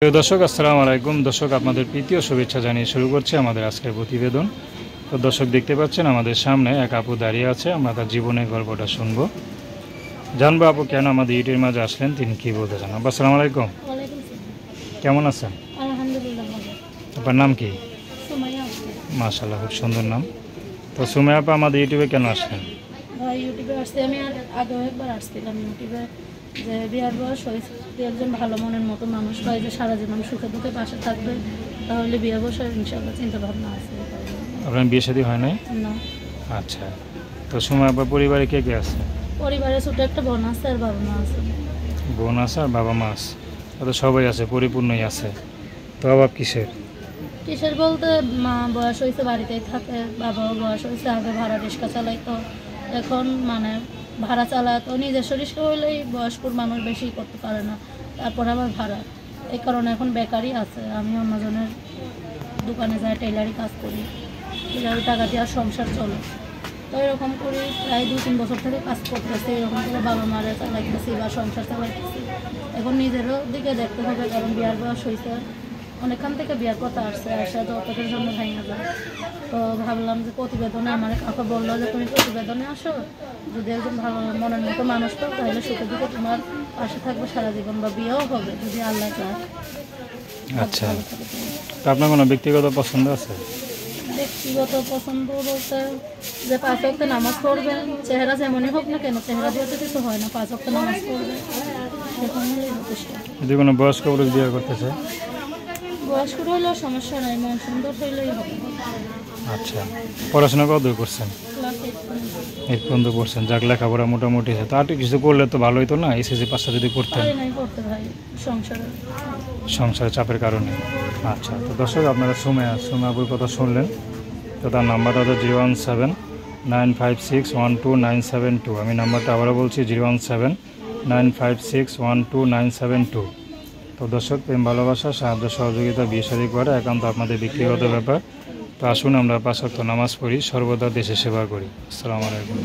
প্রিয় দর্শক, আসসালামু আলাইকুম। দর্শক, আপনাদের প্রীতীয় শুভেচ্ছা জানিয়ে শুরু করছে আমাদের আজকের প্রতিবেদন। তো দর্শক, দেখতে পাচ্ছেন আমাদের সামনে এক আপু দাঁড়িয়ে আছে। আমরা তার জীবনের গল্পটা শুনবো, জানবো আপু কেন আমাদের ইউটিউবের মাঝে আসলেন, তিনি কী বলতে চান। আপু, আসসালামু আলাইকুম। ওয়ালাইকুম আসসালাম। কেমন আছেন? আলহামদুলিল্লাহ ভালো। আপনার নাম কি? সুমাইয়া আক্তার। মাশাআল্লাহ, খুব সুন্দর নাম। তো সুমাইয়া আপা, আমাদের ইউটিউবে কেন আসলেন? ভাই, ইউটিউবে আসছি আমি আগেও একবার আসছিলাম ইউটিউবে, যে বিয়ার বয়স হয়েছে, একজন ভালো মনের মতো মানুষ পাই যে সারা জীবন সুখে দুঃখে পাশে থাকবে, তাহলে বিয়ে বসার ইনশাআল্লাহ চিন্তা ভাবনা আছে। আপনার বিয়ে শাদী হয় নাই? না। আচ্ছা, তো সুমাইয়া আপা পরিবারে কে কে আছে? পরিবারে ছোট একটা বোন আছে আর বাবা মা আছে। বোন আছে আর বাবা মা আছে, তো সবাই আছে, পরিপূর্ণই আছে। তো অভাব কিসের? কিসের বলতে, মা বয়স হয়েছে বাড়িতেই থাকে, বাবাও বয়স হয়েছে, আগে ভাড়া রিক্সা চালাইতো, এখন ভাড়া চালায়, তো নিজস্ব রিক্সা হইলেই বয়স্কর মানুষ বেশি করতে পারে না, তারপর আবার ভাড়া, এই কারণে এখন বেকারই আছে। আমি অন্যজনের দোকানে যাই, টেলারি কাজ করি, টেলারি টাকা দিয়ে আর সংসার চলে। তো এরকম করে প্রায় 2-3 বছর থেকে কাজ করতেছি, এরকম করে বাবা মারে চালাইতেছি বা সংসার চালাইতেছি। এখন নিজেরও দিকে দেখতে হবে, কারণ বিয়ার বয়স হয়েছে, অনেকখান থেকে বিয়ার কথা আসছে, আসা যতটার জন্য ভাঙা যায়। তো ভাবলাম যে প্রতিবেদনে আমার কাকা বললো যে তুমি প্রতিবেদনে আসো, যদি একজন ভালো মনের মতো মানুষ পাও তাহলে সুখে দুঃখে তোমার পাশে থাকবে সারা জীবন, বা বিয়েও হবে যদি আল্লাহ চায়। আচ্ছা, তো আপনার কোনো ব্যক্তিগত পছন্দ আছে? ব্যক্তিগত পছন্দ বলতে, যে 5 ওয়াক্ত নামাজ পড়বে, চেহারা যেমনই হোক না কেন, চেহারা দিয়ে তো কিছু হয় না, 5 ওয়াক্ত নামাজ পড়বে, এরকম হলেই যথেষ্ট। যদি কোনো বয়স্ক পুরুষ বিয়ে করতে চায়? বয়স্ক হইলেও সমস্যা নাই, মন সুন্দর হইলেই হবে। আচ্ছা, পড়াশোনা কত দূর করছেন? ক্লাস 8 পর্যন্ত। 8 পর্যন্ত পড়ছেন, যাক, লেখাপড়া মোটামুটি আছে। তো আর কিছু করলে তো ভালো হতো না, এসএসসি পাসটা যদি করতেন? পারি নাই করতে ভাই, সংসারের। সংসারের চাপের কারণে। আচ্ছা, তো দর্শক, আপনারা সুমাইয়াপুর কথা শুনলেন। তো তার নাম্বারটা হলো 017-956-12972। আমি নাম্বারটা আবারও বলছি, 017-956-12972। তো দর্শক, প্রেম ভালোবাসা, সাহায্য সহযোগিতা, বিয়ে শাদী করা একান্ত আপনাদের ব্যক্তিগত ব্যাপার। তো আসুন আমরা 5 ওয়াক্ত নামাজ পড়ি, সর্বদা দেশে সেবা করি। আসসালামু আলাইকুম।